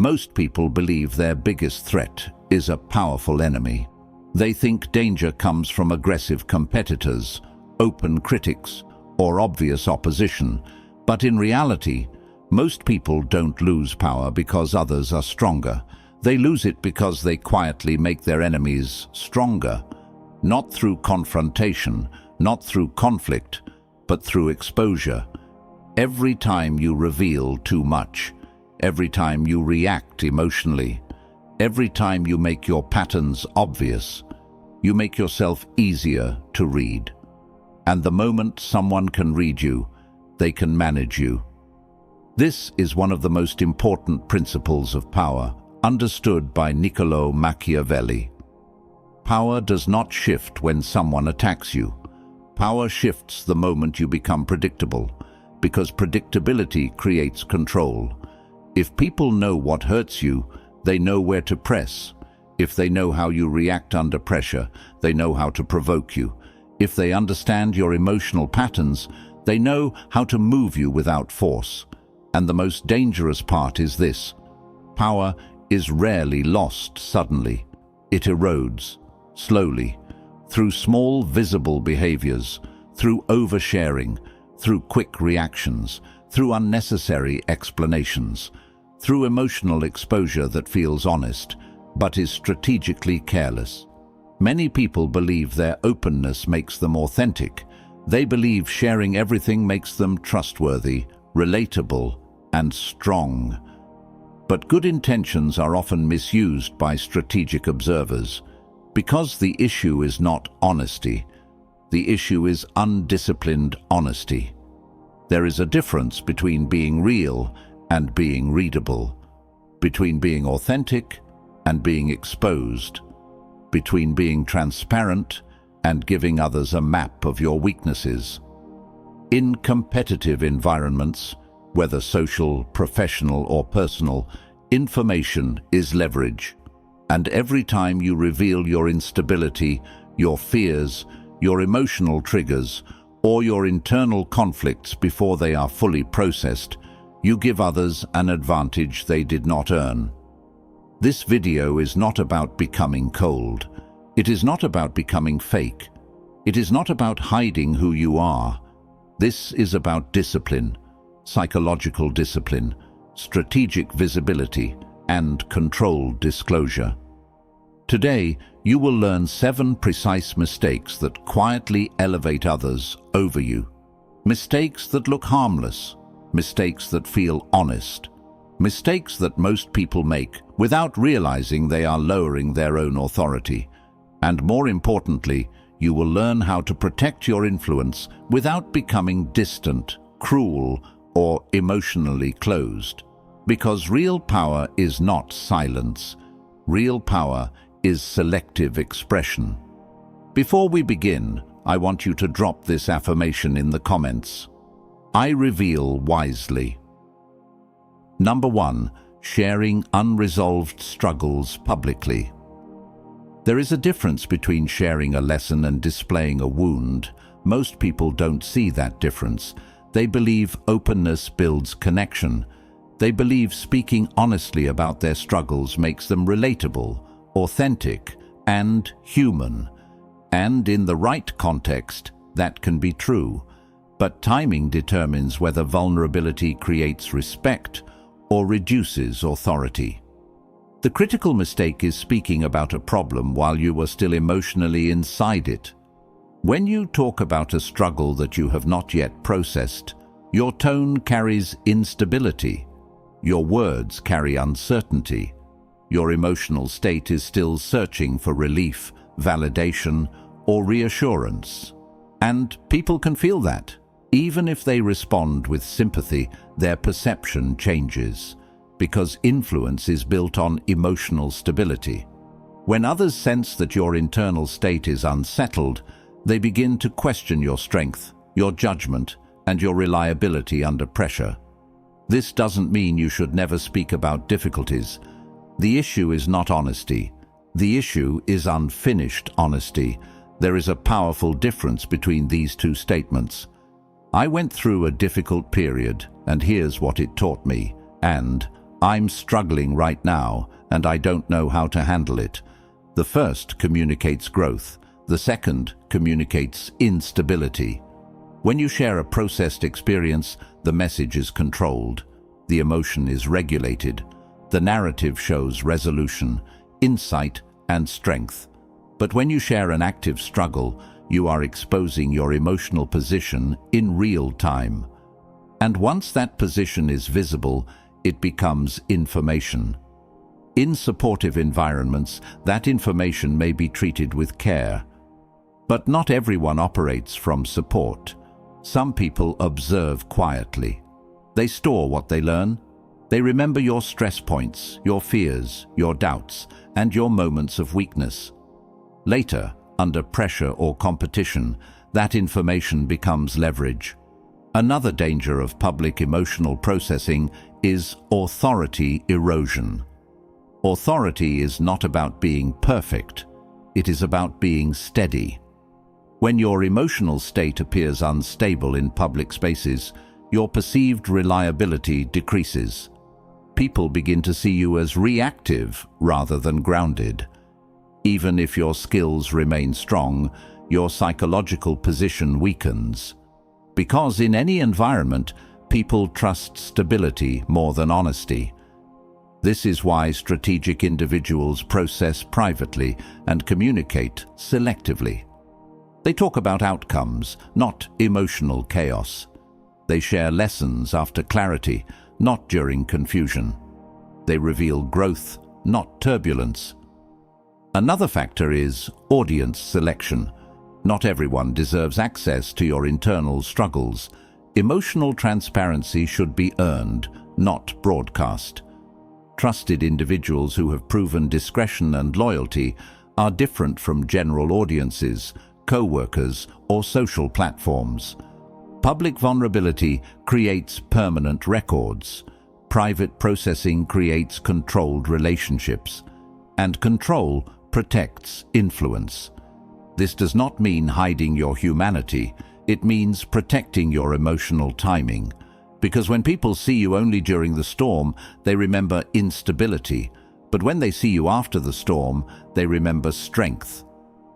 Most people believe their biggest threat is a powerful enemy. They think danger comes from aggressive competitors, open critics, or obvious opposition. But in reality, most people don't lose power because others are stronger. They lose it because they quietly make their enemies stronger, not through confrontation, not through conflict, but through exposure. Every time you reveal too much, every time you react emotionally, every time you make your patterns obvious, you make yourself easier to read. And the moment someone can read you, they can manage you. This is one of the most important principles of power, understood by Niccolò Machiavelli. Power does not shift when someone attacks you. Power shifts the moment you become predictable, because predictability creates control. If people know what hurts you, they know where to press. If they know how you react under pressure, they know how to provoke you. If they understand your emotional patterns, they know how to move you without force. And the most dangerous part is this: power is rarely lost suddenly. It erodes, slowly, through small visible behaviors, through oversharing, through quick reactions, through unnecessary explanations, through emotional exposure that feels honest, but is strategically careless. Many people believe their openness makes them authentic. They believe sharing everything makes them trustworthy, relatable, and strong. But good intentions are often misused by strategic observers. Because the issue is not honesty, the issue is undisciplined honesty. There is a difference between being real and being readable, between being authentic and being exposed, between being transparent and giving others a map of your weaknesses. In competitive environments, whether social, professional, or personal, information is leverage. And every time you reveal your instability, your fears, your emotional triggers, or your internal conflicts before they are fully processed, you give others an advantage they did not earn. This video is not about becoming cold. It is not about becoming fake. It is not about hiding who you are. This is about discipline, psychological discipline, strategic visibility, and controlled disclosure. Today, you will learn 7 precise mistakes that quietly elevate others over you. Mistakes that look harmless, mistakes that feel honest, mistakes that most people make without realizing they are lowering their own authority. And more importantly, you will learn how to protect your influence without becoming distant, cruel, or emotionally closed. Because real power is not silence. Real power is selective expression. Before we begin, I want you to drop this affirmation in the comments. I reveal wisely. Number 1. Sharing unresolved struggles publicly. There is a difference between sharing a lesson and displaying a wound. Most people don't see that difference. They believe openness builds connection. They believe speaking honestly about their struggles makes them relatable, authentic, and human. And in the right context, that can be true. But timing determines whether vulnerability creates respect or reduces authority. The critical mistake is speaking about a problem while you are still emotionally inside it. When you talk about a struggle that you have not yet processed, your tone carries instability. Your words carry uncertainty. Your emotional state is still searching for relief, validation, or reassurance. And people can feel that. Even if they respond with sympathy, their perception changes, because influence is built on emotional stability. When others sense that your internal state is unsettled, they begin to question your strength, your judgment, and your reliability under pressure. This doesn't mean you should never speak about difficulties. The issue is not honesty. The issue is unfinished honesty. There is a powerful difference between these two statements. I went through a difficult period, and here's what it taught me, and "I'm struggling right now, and I don't know how to handle it." The first communicates growth. The second communicates instability. When you share a processed experience, the message is controlled. The emotion is regulated. The narrative shows resolution, insight, and strength. But when you share an active struggle, you are exposing your emotional position in real time. And once that position is visible, it becomes information. In supportive environments, that information may be treated with care. But not everyone operates from support. Some people observe quietly. They store what they learn. They remember your stress points, your fears, your doubts, and your moments of weakness. Later, under pressure or competition, that information becomes leverage. Another danger of public emotional processing is authority erosion. Authority is not about being perfect. It is about being steady. When your emotional state appears unstable in public spaces, your perceived reliability decreases. People begin to see you as reactive rather than grounded. Even if your skills remain strong, your psychological position weakens. Because in any environment, people trust stability more than honesty. This is why strategic individuals process privately and communicate selectively. They talk about outcomes, not emotional chaos. They share lessons after clarity, not during confusion. They reveal growth, not turbulence. Another factor is audience selection. Not everyone deserves access to your internal struggles. Emotional transparency should be earned, not broadcast. Trusted individuals who have proven discretion and loyalty are different from general audiences, co-workers, or social platforms. Public vulnerability creates permanent records. Private processing creates controlled relationships. And control protects influence. This does not mean hiding your humanity. It means protecting your emotional timing. Because when people see you only during the storm, they remember instability. But when they see you after the storm, they remember strength.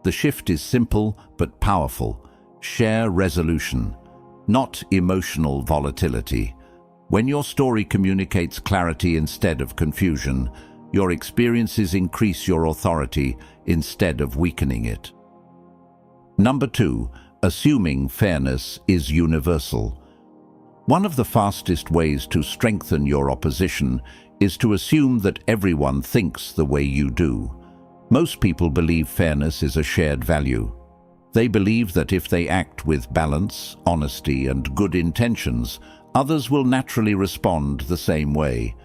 The shift is simple but powerful. Share resolution, not emotional volatility. When your story communicates clarity instead of confusion, your experiences increase your authority instead of weakening it. Number 2, assuming fairness is universal. One of the fastest ways to strengthen your opposition is to assume that everyone thinks the way you do. Most people believe fairness is a shared value. They believe that if they act with balance, honesty, and good intentions, others will naturally respond the same way.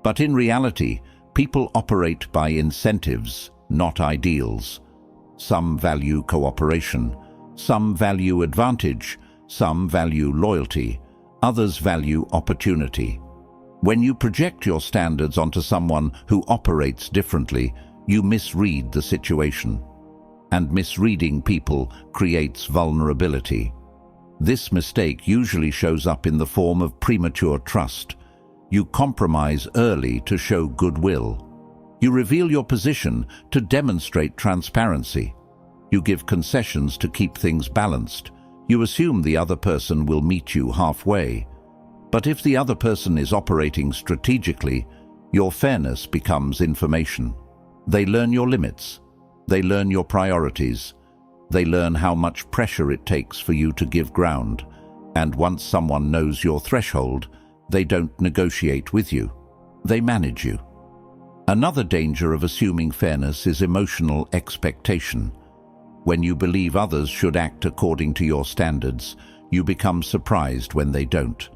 But in reality, people operate by incentives, not ideals. Some value cooperation, some value advantage, some value loyalty, others value opportunity. When you project your standards onto someone who operates differently, you misread the situation. And misreading people creates vulnerability. This mistake usually shows up in the form of premature trust. You compromise early to show goodwill. You reveal your position to demonstrate transparency. You give concessions to keep things balanced. You assume the other person will meet you halfway. But if the other person is operating strategically, your fairness becomes information. They learn your limits. They learn your priorities. They learn how much pressure it takes for you to give ground. And once someone knows your threshold, they don't negotiate with you. They manage you. Another danger of assuming fairness is emotional expectation. When you believe others should act according to your standards, you become surprised when they don't.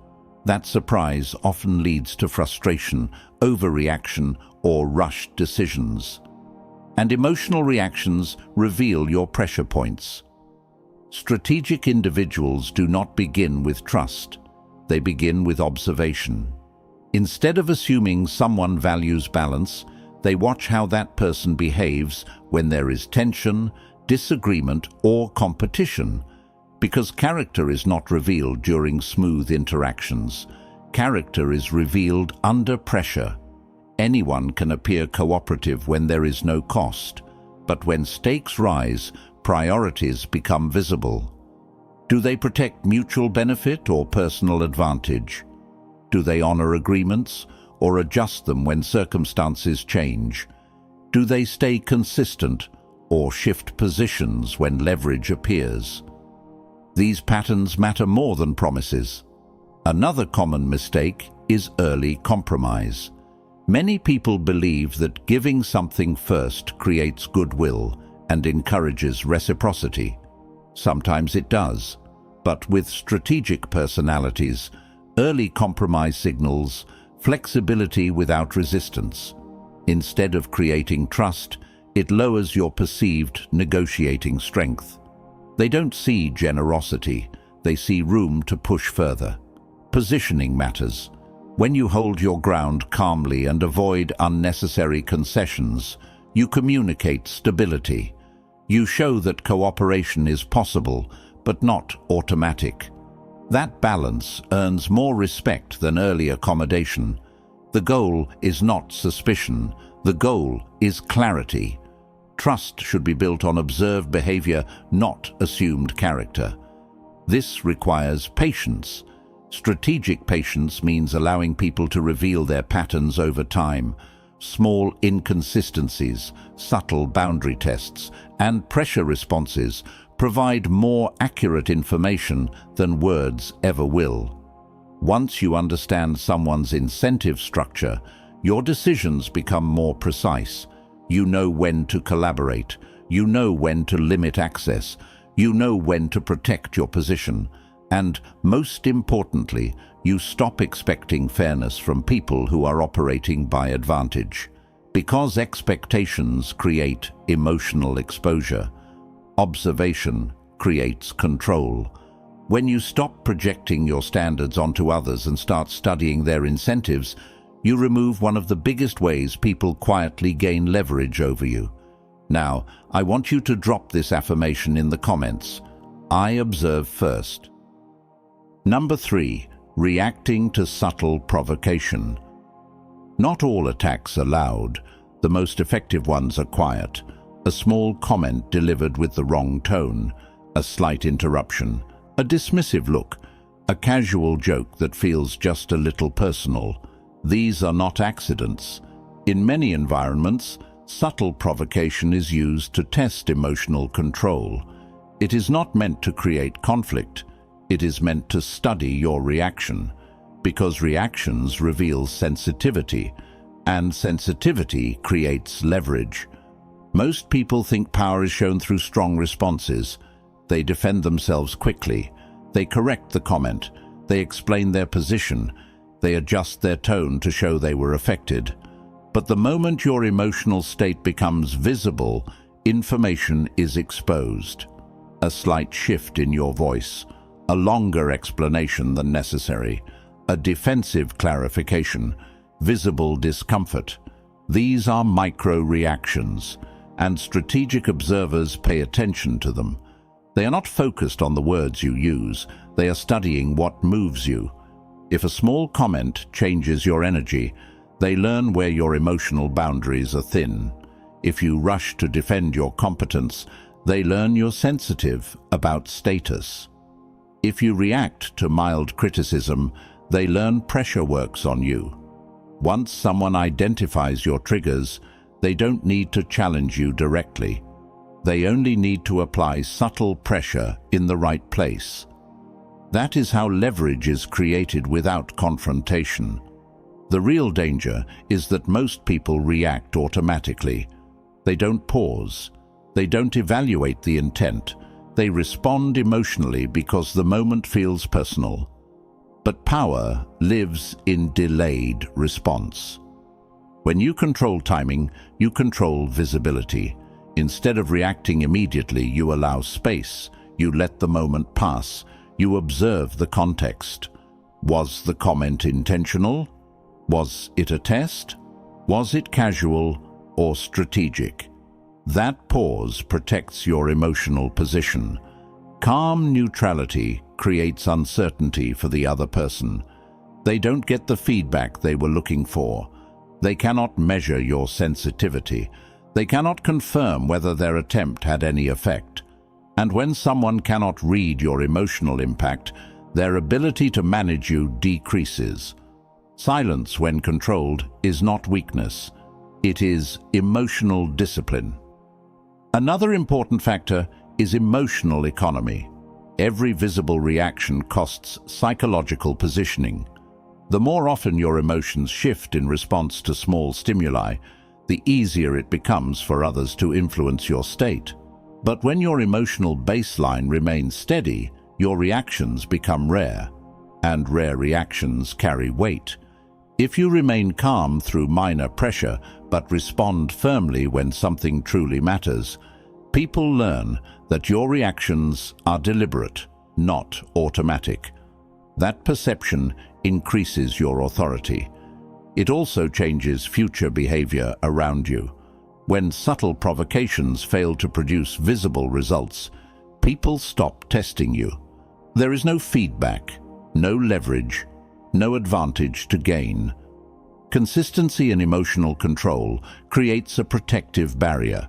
That surprise often leads to frustration, overreaction, or rushed decisions. And emotional reactions reveal your pressure points. Strategic individuals do not begin with trust. They begin with observation. Instead of assuming someone values balance, they watch how that person behaves when there is tension, disagreement, or competition. Because character is not revealed during smooth interactions. Character is revealed under pressure. Anyone can appear cooperative when there is no cost, but when stakes rise, priorities become visible. Do they protect mutual benefit or personal advantage? Do they honor agreements or adjust them when circumstances change? Do they stay consistent or shift positions when leverage appears? These patterns matter more than promises. Another common mistake is early compromise. Many people believe that giving something first creates goodwill and encourages reciprocity. Sometimes it does, but with strategic personalities, early compromise signals flexibility without resistance. Instead of creating trust, it lowers your perceived negotiating strength. They don't see generosity, they see room to push further. Positioning matters. When you hold your ground calmly and avoid unnecessary concessions, you communicate stability. You show that cooperation is possible, but not automatic. That balance earns more respect than early accommodation. The goal is not suspicion, the goal is clarity. Trust should be built on observed behavior, not assumed character. This requires patience. Strategic patience means allowing people to reveal their patterns over time. Small inconsistencies, subtle boundary tests, and pressure responses provide more accurate information than words ever will. Once you understand someone's incentive structure, your decisions become more precise. You know when to collaborate, you know when to limit access, you know when to protect your position, and, most importantly, you stop expecting fairness from people who are operating by advantage. Because expectations create emotional exposure, observation creates control. When you stop projecting your standards onto others and start studying their incentives, you remove one of the biggest ways people quietly gain leverage over you. Now, I want you to drop this affirmation in the comments. I observe first. Number 3. Reacting to subtle provocation. Not all attacks are loud. The most effective ones are quiet. A small comment delivered with the wrong tone, a slight interruption, a dismissive look, a casual joke that feels just a little personal. These are not accidents. In many environments, subtle provocation is used to test emotional control. It is not meant to create conflict. It is meant to study your reaction, because reactions reveal sensitivity, and sensitivity creates leverage. Most people think power is shown through strong responses. They defend themselves quickly. They correct the comment. They explain their position. They adjust their tone to show they were affected. But the moment your emotional state becomes visible, information is exposed. A slight shift in your voice, a longer explanation than necessary, a defensive clarification, visible discomfort. These are micro-reactions, and strategic observers pay attention to them. They are not focused on the words you use, they are studying what moves you. If a small comment changes your energy, they learn where your emotional boundaries are thin. If you rush to defend your competence, they learn you're sensitive about status. If you react to mild criticism, they learn pressure works on you. Once someone identifies your triggers, they don't need to challenge you directly. They only need to apply subtle pressure in the right place. That is how leverage is created without confrontation. The real danger is that most people react automatically. They don't pause. They don't evaluate the intent. They respond emotionally because the moment feels personal. But power lives in delayed response. When you control timing, you control visibility. Instead of reacting immediately, you allow space. You let the moment pass. You observe the context. Was the comment intentional? Was it a test? Was it casual or strategic? That pause protects your emotional position. Calm neutrality creates uncertainty for the other person. They don't get the feedback they were looking for. They cannot measure your sensitivity. They cannot confirm whether their attempt had any effect. And when someone cannot read your emotional impact, their ability to manage you decreases. Silence, when controlled, is not weakness. It is emotional discipline. Another important factor is emotional economy. Every visible reaction costs psychological positioning. The more often your emotions shift in response to small stimuli, the easier it becomes for others to influence your state. But when your emotional baseline remains steady, your reactions become rare, and rare reactions carry weight. If you remain calm through minor pressure but respond firmly when something truly matters, people learn that your reactions are deliberate, not automatic. That perception increases your authority. It also changes future behavior around you. When subtle provocations fail to produce visible results, people stop testing you. There is no feedback, no leverage, no advantage to gain. Consistency in emotional control creates a protective barrier.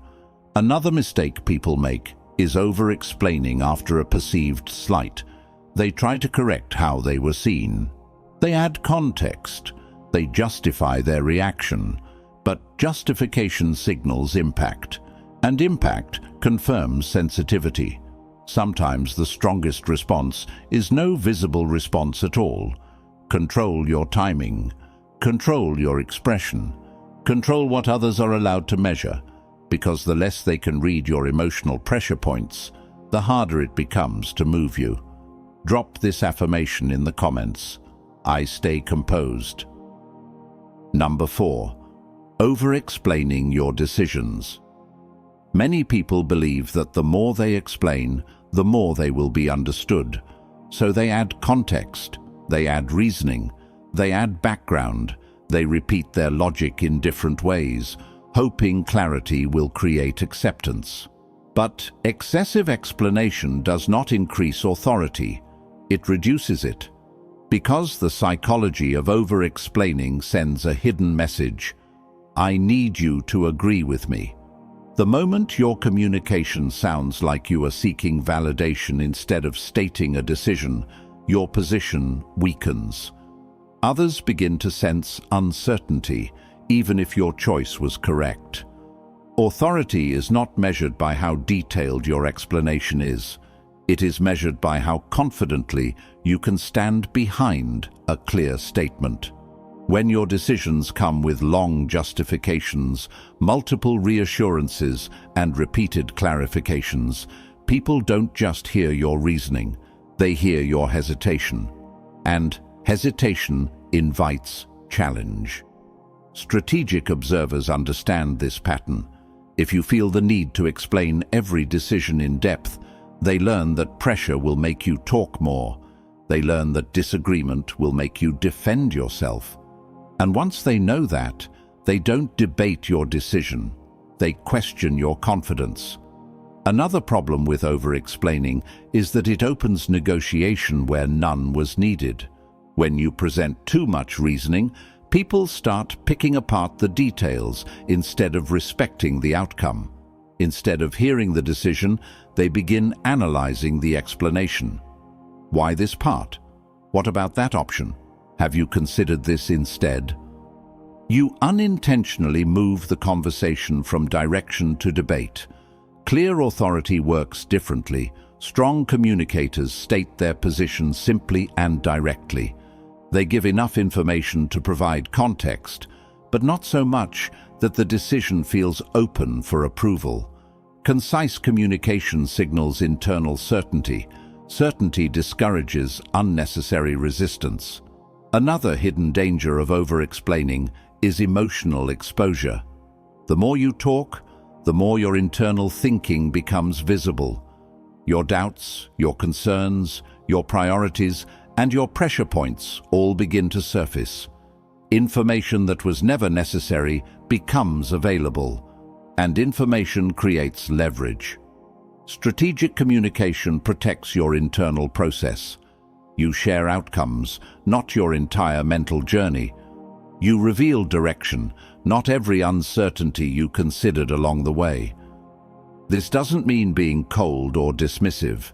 Another mistake people make is over-explaining after a perceived slight. They try to correct how they were seen. They add context. They justify their reaction. But justification signals impact, and impact confirms sensitivity. Sometimes the strongest response is no visible response at all. Control your timing. Control your expression. Control what others are allowed to measure, because the less they can read your emotional pressure points, the harder it becomes to move you. Drop this affirmation in the comments. I stay composed. Number 4. Over-explaining your decisions. Many people believe that the more they explain, the more they will be understood. So they add context, they add reasoning, they add background, they repeat their logic in different ways, hoping clarity will create acceptance. But excessive explanation does not increase authority, it reduces it. Because the psychology of over-explaining sends a hidden message, I need you to agree with me. The moment your communication sounds like you are seeking validation instead of stating a decision, your position weakens. Others begin to sense uncertainty, even if your choice was correct. Authority is not measured by how detailed your explanation is. It is measured by how confidently you can stand behind a clear statement. When your decisions come with long justifications, multiple reassurances, and repeated clarifications, people don't just hear your reasoning, they hear your hesitation. And hesitation invites challenge. Strategic observers understand this pattern. If you feel the need to explain every decision in depth, they learn that pressure will make you talk more. They learn that disagreement will make you defend yourself. And once they know that, they don't debate your decision. They question your confidence. Another problem with over-explaining is that it opens negotiation where none was needed. When you present too much reasoning, people start picking apart the details instead of respecting the outcome. Instead of hearing the decision, they begin analyzing the explanation. Why this part? What about that option? Have you considered this instead? You unintentionally move the conversation from direction to debate. Clear authority works differently. Strong communicators state their position simply and directly. They give enough information to provide context, but not so much that the decision feels open for approval. Concise communication signals internal certainty. Certainty discourages unnecessary resistance. Another hidden danger of over-explaining is emotional exposure. The more you talk, the more your internal thinking becomes visible. Your doubts, your concerns, your priorities, and your pressure points all begin to surface. Information that was never necessary becomes available, and information creates leverage. Strategic communication protects your internal process. You share outcomes, not your entire mental journey. You reveal direction, not every uncertainty you considered along the way. This doesn't mean being cold or dismissive.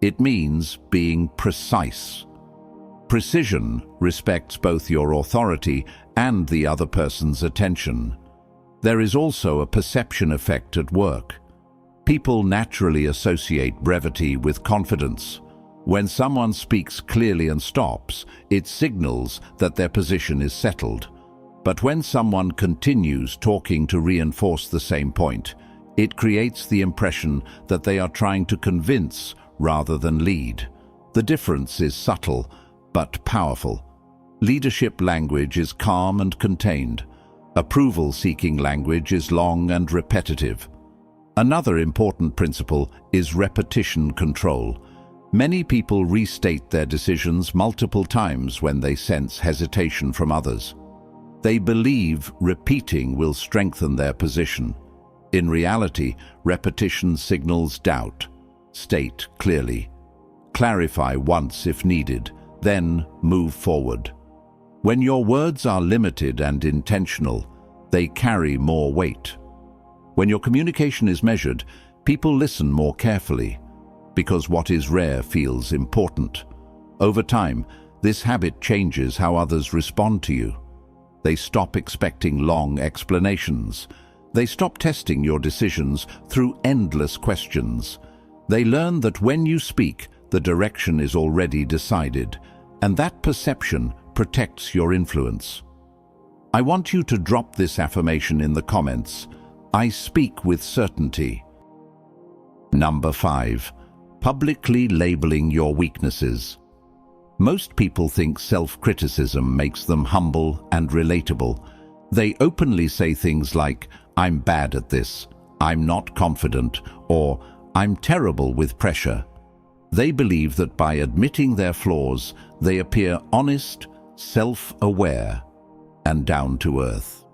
It means being precise. Precision respects both your authority and the other person's attention. There is also a perception effect at work. People naturally associate brevity with confidence. When someone speaks clearly and stops, it signals that their position is settled. But when someone continues talking to reinforce the same point, it creates the impression that they are trying to convince rather than lead. The difference is subtle, but powerful. Leadership language is calm and contained. Approval-seeking language is long and repetitive. Another important principle is repetition control. Many people restate their decisions multiple times when they sense hesitation from others. They believe repeating will strengthen their position. In reality, repetition signals doubt. State clearly. Clarify once if needed, then move forward. When your words are limited and intentional, they carry more weight. When your communication is measured, people listen more carefully, because what is rare feels important. Over time, this habit changes how others respond to you. They stop expecting long explanations. They stop testing your decisions through endless questions. They learn that when you speak, the direction is already decided, and that perception protects your influence. I want you to drop this affirmation in the comments. I speak with certainty. Number 5. Publicly labeling your weaknesses. Most people think self-criticism makes them humble and relatable. They openly say things like, "I'm bad at this," "I'm not confident," or "I'm terrible with pressure." They believe that by admitting their flaws, they appear honest, self-aware, and down to earth.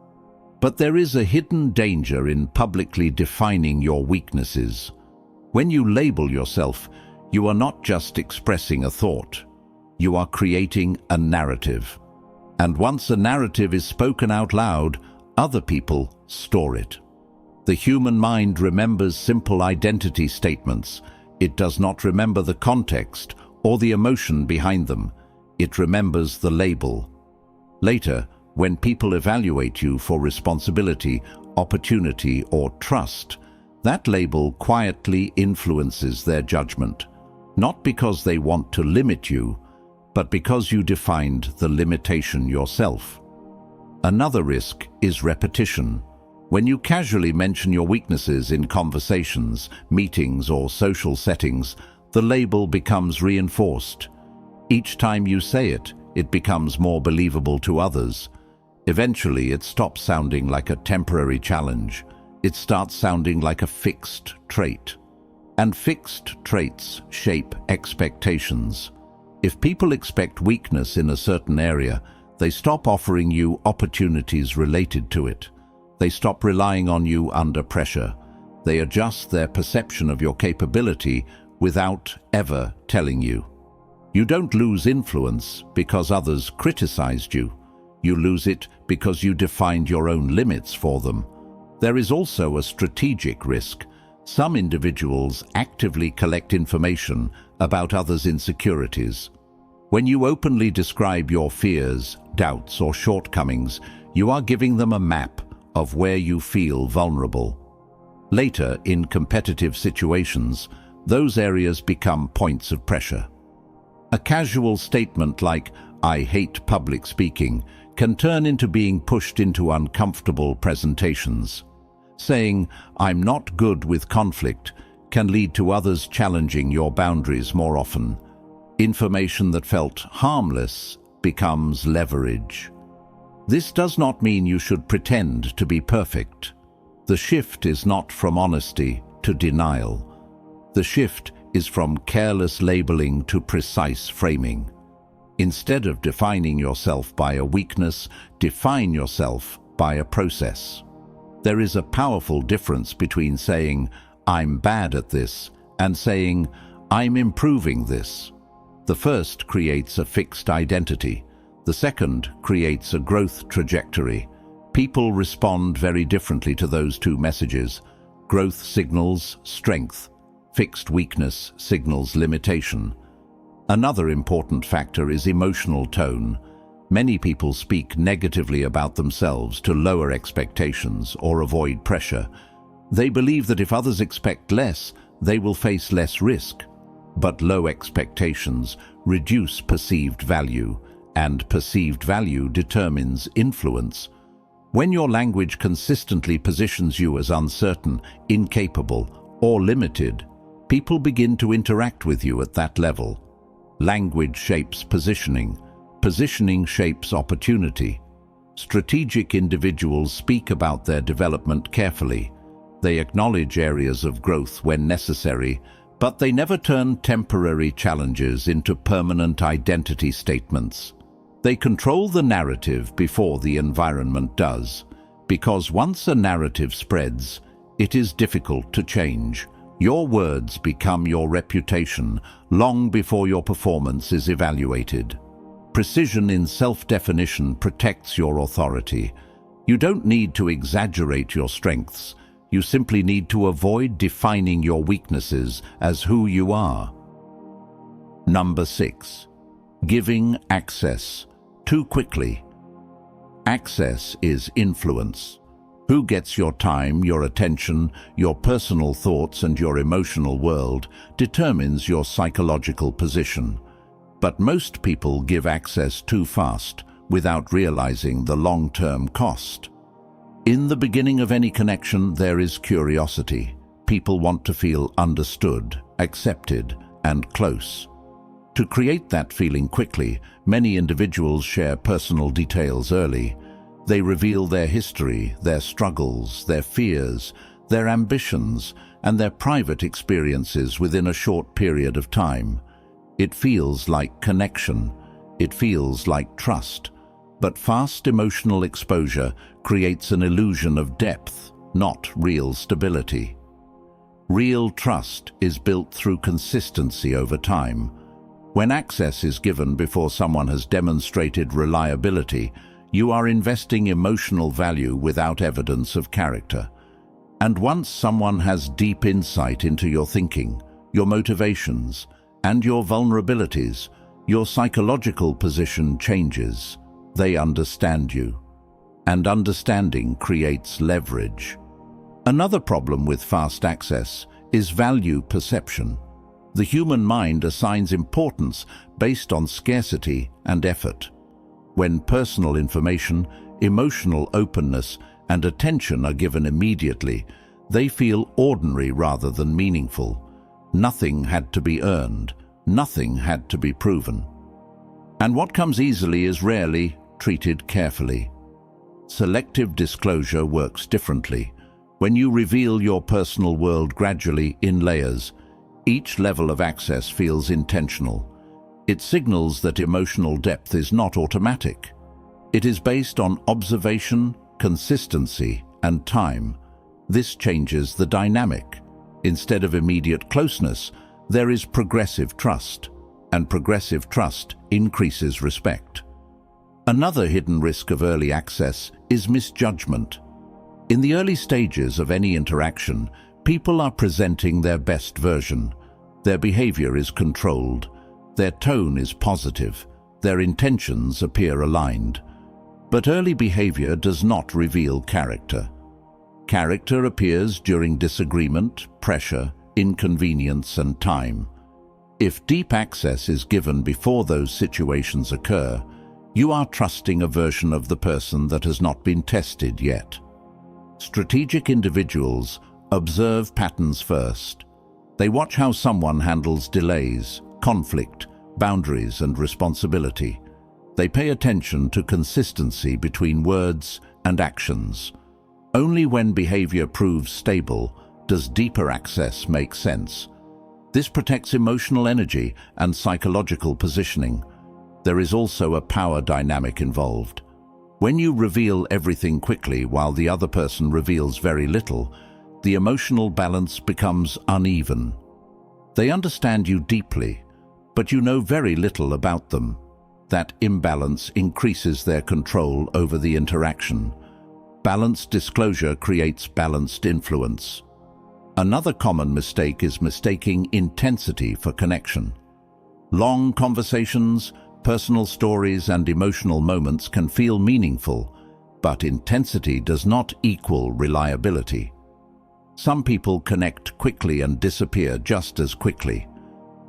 But there is a hidden danger in publicly defining your weaknesses. When you label yourself, you are not just expressing a thought. You are creating a narrative. And once a narrative is spoken out loud, other people store it. The human mind remembers simple identity statements. It does not remember the context or the emotion behind them. It remembers the label. Later, when people evaluate you for responsibility, opportunity, or trust, that label quietly influences their judgment, not because they want to limit you, but because you defined the limitation yourself. Another risk is repetition. When you casually mention your weaknesses in conversations, meetings, or social settings, the label becomes reinforced. Each time you say it, it becomes more believable to others. Eventually, it stops sounding like a temporary challenge. It starts sounding like a fixed trait. And fixed traits shape expectations. If people expect weakness in a certain area, they stop offering you opportunities related to it. They stop relying on you under pressure. They adjust their perception of your capability without ever telling you. You don't lose influence because others criticized you. You lose it because you defined your own limits for them. There is also a strategic risk. Some individuals actively collect information about others' insecurities. When you openly describe your fears, doubts, or shortcomings, you are giving them a map of where you feel vulnerable. Later, in competitive situations, those areas become points of pressure. A casual statement like, "I hate public speaking," can turn into being pushed into uncomfortable presentations. Saying, "I'm not good with conflict," can lead to others challenging your boundaries more often. Information that felt harmless becomes leverage. This does not mean you should pretend to be perfect. The shift is not from honesty to denial. The shift is from careless labeling to precise framing. Instead of defining yourself by a weakness, define yourself by a process. There is a powerful difference between saying, "I'm bad at this," and saying, "I'm improving this." The first creates a fixed identity. The second creates a growth trajectory. People respond very differently to those two messages. Growth signals strength. Fixed weakness signals limitation. Another important factor is emotional tone. Many people speak negatively about themselves to lower expectations or avoid pressure. They believe that if others expect less, they will face less risk. But low expectations reduce perceived value, and perceived value determines influence. When your language consistently positions you as uncertain, incapable, or limited, people begin to interact with you at that level. Language shapes positioning. Positioning shapes opportunity. Strategic individuals speak about their development carefully. They acknowledge areas of growth when necessary, but they never turn temporary challenges into permanent identity statements. They control the narrative before the environment does, because once a narrative spreads, it is difficult to change. Your words become your reputation long before your performance is evaluated. Precision in self-definition protects your authority. You don't need to exaggerate your strengths. You simply need to avoid defining your weaknesses as who you are. Number 6. Giving access too quickly. Access is influence. Who gets your time, your attention, your personal thoughts, and your emotional world determines your psychological position. But most people give access too fast, without realizing the long-term cost. In the beginning of any connection, there is curiosity. People want to feel understood, accepted, and close. To create that feeling quickly, many individuals share personal details early. They reveal their history, their struggles, their fears, their ambitions, and their private experiences within a short period of time. It feels like connection. It feels like trust. But fast emotional exposure creates an illusion of depth, not real stability. Real trust is built through consistency over time. When access is given before someone has demonstrated reliability, you are investing emotional value without evidence of character. And once someone has deep insight into your thinking, your motivations, and your vulnerabilities, your psychological position changes. They understand you. And understanding creates leverage. Another problem with fast access is value perception. The human mind assigns importance based on scarcity and effort. When personal information, emotional openness, and attention are given immediately, they feel ordinary rather than meaningful. Nothing had to be earned. Nothing had to be proven. And what comes easily is rarely treated carefully. Selective disclosure works differently. When you reveal your personal world gradually in layers, each level of access feels intentional. It signals that emotional depth is not automatic. It is based on observation, consistency, and time. This changes the dynamic. Instead of immediate closeness, there is progressive trust, and progressive trust increases respect. Another hidden risk of early access is misjudgment. In the early stages of any interaction, people are presenting their best version. Their behavior is controlled. Their tone is positive. Their intentions appear aligned. But early behavior does not reveal character. Character appears during disagreement, pressure, inconvenience, and time. If deep access is given before those situations occur, you are trusting a version of the person that has not been tested yet. Strategic individuals observe patterns first. They watch how someone handles delays, conflict, boundaries, and responsibility. They pay attention to consistency between words and actions. Only when behavior proves stable does deeper access make sense. This protects emotional energy and psychological positioning. There is also a power dynamic involved. When you reveal everything quickly while the other person reveals very little, the emotional balance becomes uneven. They understand you deeply, but you know very little about them. That imbalance increases their control over the interaction. Balanced disclosure creates balanced influence. Another common mistake is mistaking intensity for connection. Long conversations, personal stories, and emotional moments can feel meaningful, but intensity does not equal reliability. Some people connect quickly and disappear just as quickly.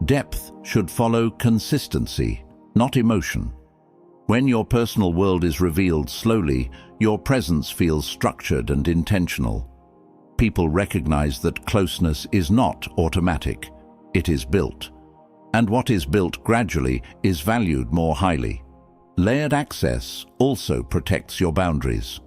Depth should follow consistency, not emotion. When your personal world is revealed slowly, your presence feels structured and intentional. People recognize that closeness is not automatic, it is built. And what is built gradually is valued more highly. Layered access also protects your boundaries.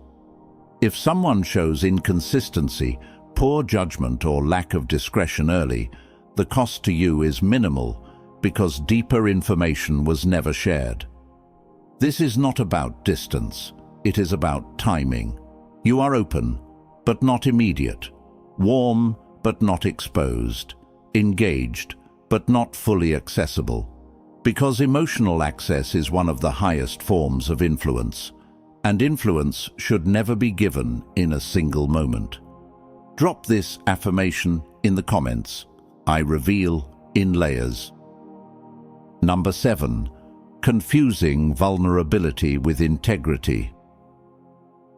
If someone shows inconsistency, poor judgment, or lack of discretion early, the cost to you is minimal because deeper information was never shared. This is not about distance, it is about timing. You are open, but not immediate, warm, but not exposed, engaged, but not fully accessible. Because emotional access is one of the highest forms of influence, and influence should never be given in a single moment. Drop this affirmation in the comments. I reveal in layers. Number 7. Confusing vulnerability with integrity.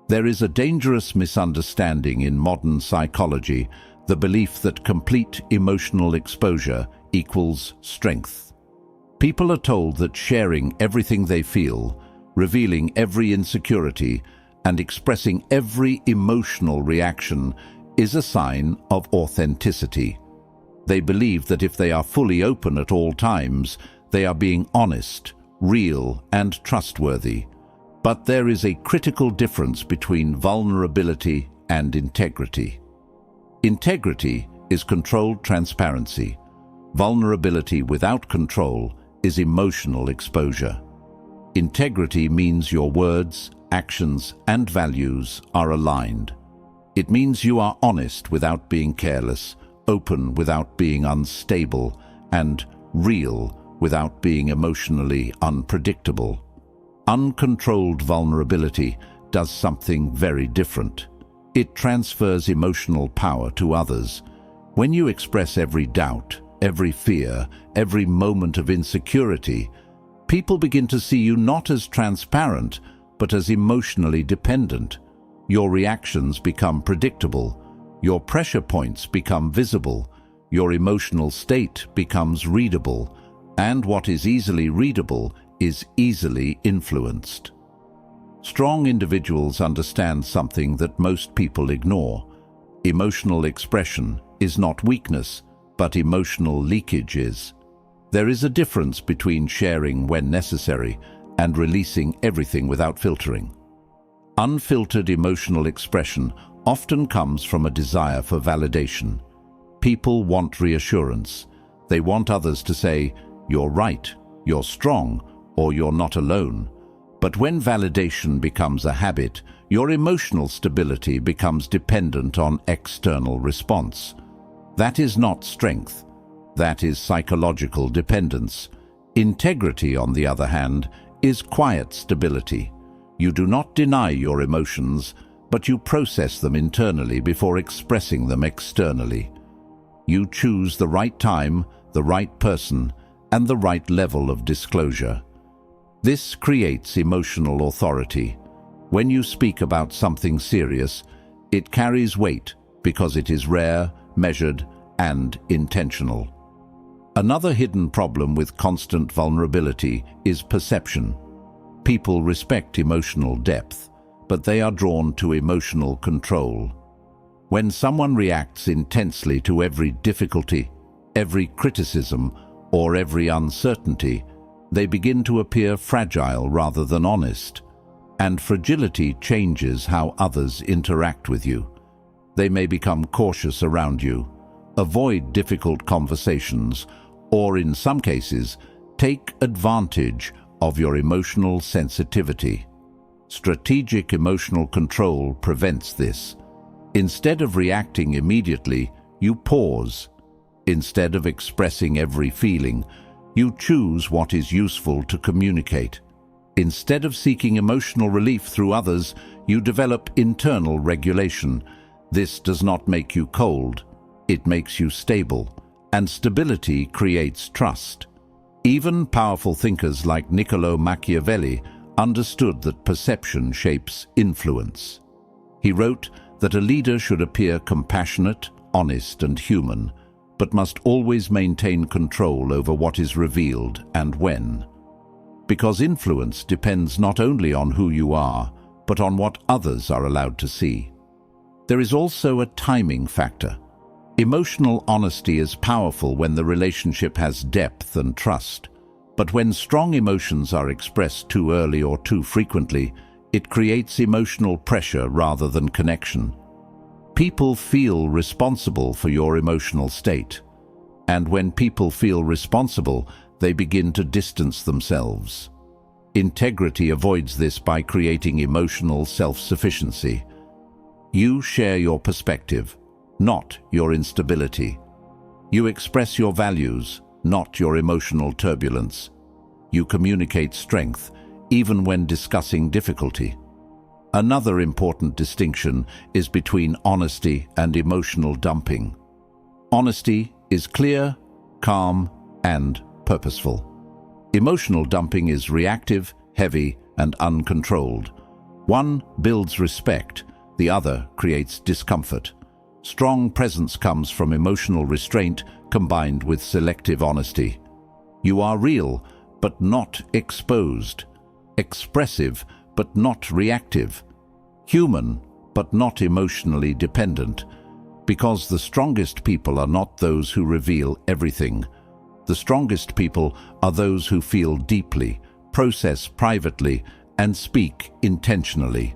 There is a dangerous misunderstanding in modern psychology, the belief that complete emotional exposure equals strength. People are told that sharing everything they feel, revealing every insecurity, and expressing every emotional reaction is a sign of authenticity. They believe that if they are fully open at all times, they are being honest, real, and trustworthy. But there is a critical difference between vulnerability and integrity. Integrity is controlled transparency. Vulnerability without control is emotional exposure. Integrity means your words, actions, and values are aligned. It means you are honest without being careless, open without being unstable, and real without being emotionally unpredictable. Uncontrolled vulnerability does something very different. It transfers emotional power to others. When you express every doubt, every fear, every moment of insecurity, people begin to see you not as transparent, but as emotionally dependent. Your reactions become predictable. Your pressure points become visible. Your emotional state becomes readable. And what is easily readable is easily influenced. Strong individuals understand something that most people ignore. Emotional expression is not weakness, but emotional leakage is. There is a difference between sharing when necessary and releasing everything without filtering. Unfiltered emotional expression often comes from a desire for validation. People want reassurance. They want others to say, "You're right, you're strong," or "You're not alone." But when validation becomes a habit, your emotional stability becomes dependent on external response. That is not strength. That is psychological dependence. Integrity, on the other hand, is quiet stability. You do not deny your emotions, but you process them internally before expressing them externally. You choose the right time, the right person, and the right level of disclosure. This creates emotional authority. When you speak about something serious, it carries weight because it is rare, measured, and intentional. Another hidden problem with constant vulnerability is perception. People respect emotional depth, but they are drawn to emotional control. When someone reacts intensely to every difficulty, every criticism, or every uncertainty, they begin to appear fragile rather than honest. And fragility changes how others interact with you. They may become cautious around you, avoid difficult conversations, or in some cases, take advantage of your emotional sensitivity. Strategic emotional control prevents this. Instead of reacting immediately, you pause. Instead of expressing every feeling, You choose what is useful to communicate. Instead of seeking emotional relief through others, you develop internal regulation. This does not make you cold, it makes you stable, and stability creates trust. Even powerful thinkers like Niccolò Machiavelli understood that perception shapes influence. He wrote that a leader should appear compassionate, honest, and human, but must always maintain control over what is revealed and when. Because influence depends not only on who you are, but on what others are allowed to see. There is also a timing factor. Emotional honesty is powerful when the relationship has depth and trust, but when strong emotions are expressed too early or too frequently, it creates emotional pressure rather than connection. People feel responsible for your emotional state, and when people feel responsible, they begin to distance themselves. Integrity avoids this by creating emotional self-sufficiency. You share your perspective, not your instability. You express your values, not your emotional turbulence. You communicate strength, even when discussing difficulty. Another important distinction is between honesty and emotional dumping. Honesty is clear, calm, and purposeful. Emotional dumping is reactive, heavy, and uncontrolled. One builds respect, the other creates discomfort. Strong presence comes from emotional restraint combined with selective honesty. You are real, but not exposed. Expressive, but not reactive. Human, but not emotionally dependent. Because the strongest people are not those who reveal everything. The strongest people are those who feel deeply, process privately, and speak intentionally.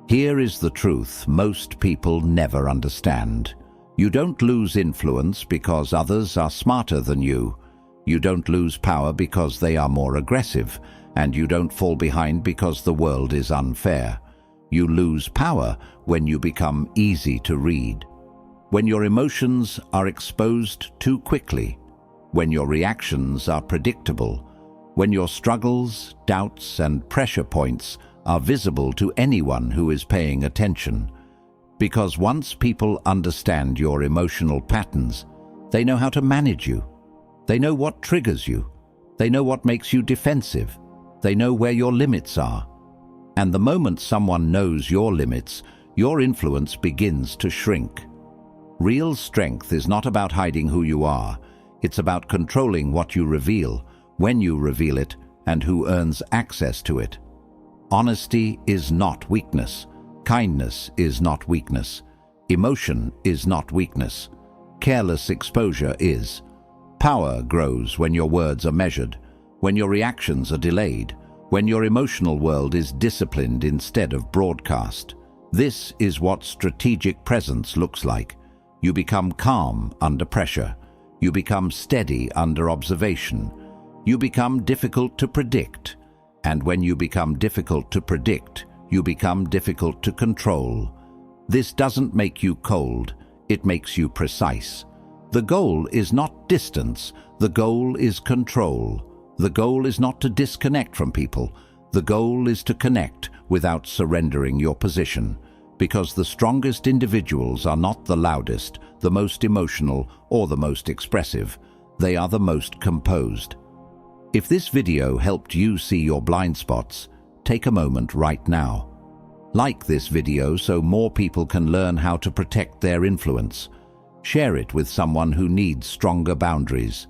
Here is the truth most people never understand. You don't lose influence because others are smarter than you. You don't lose power because they are more aggressive, and you don't fall behind because the world is unfair. You lose power when you become easy to read. When your emotions are exposed too quickly. When your reactions are predictable. When your struggles, doubts, and pressure points are visible to anyone who is paying attention. Because once people understand your emotional patterns, they know how to manage you. They know what triggers you. They know what makes you defensive. They know where your limits are. And the moment someone knows your limits, your influence begins to shrink. Real strength is not about hiding who you are. It's about controlling what you reveal, when you reveal it, and who earns access to it. Honesty is not weakness. Kindness is not weakness. Emotion is not weakness. Careless exposure is. Power grows when your words are measured, when your reactions are delayed, when your emotional world is disciplined instead of broadcast. This is what strategic presence looks like. You become calm under pressure. You become steady under observation. You become difficult to predict. And when you become difficult to predict, you become difficult to control. This doesn't make you cold, it makes you precise. The goal is not distance, the goal is control. The goal is not to disconnect from people, the goal is to connect without surrendering your position. Because the strongest individuals are not the loudest, the most emotional, or the most expressive. They are the most composed. If this video helped you see your blind spots, take a moment right now. Like this video so more people can learn how to protect their influence. Share it with someone who needs stronger boundaries.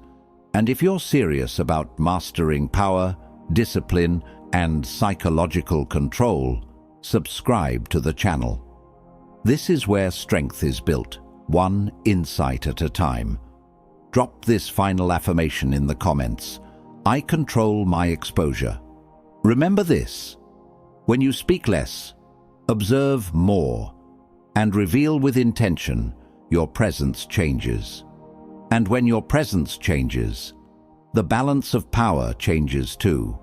And if you're serious about mastering power, discipline, and psychological control, subscribe to the channel. This is where strength is built, one insight at a time. Drop this final affirmation in the comments. I control my exposure. Remember this: when you speak less, observe more, and reveal with intention, your presence changes. And when your presence changes, the balance of power changes too.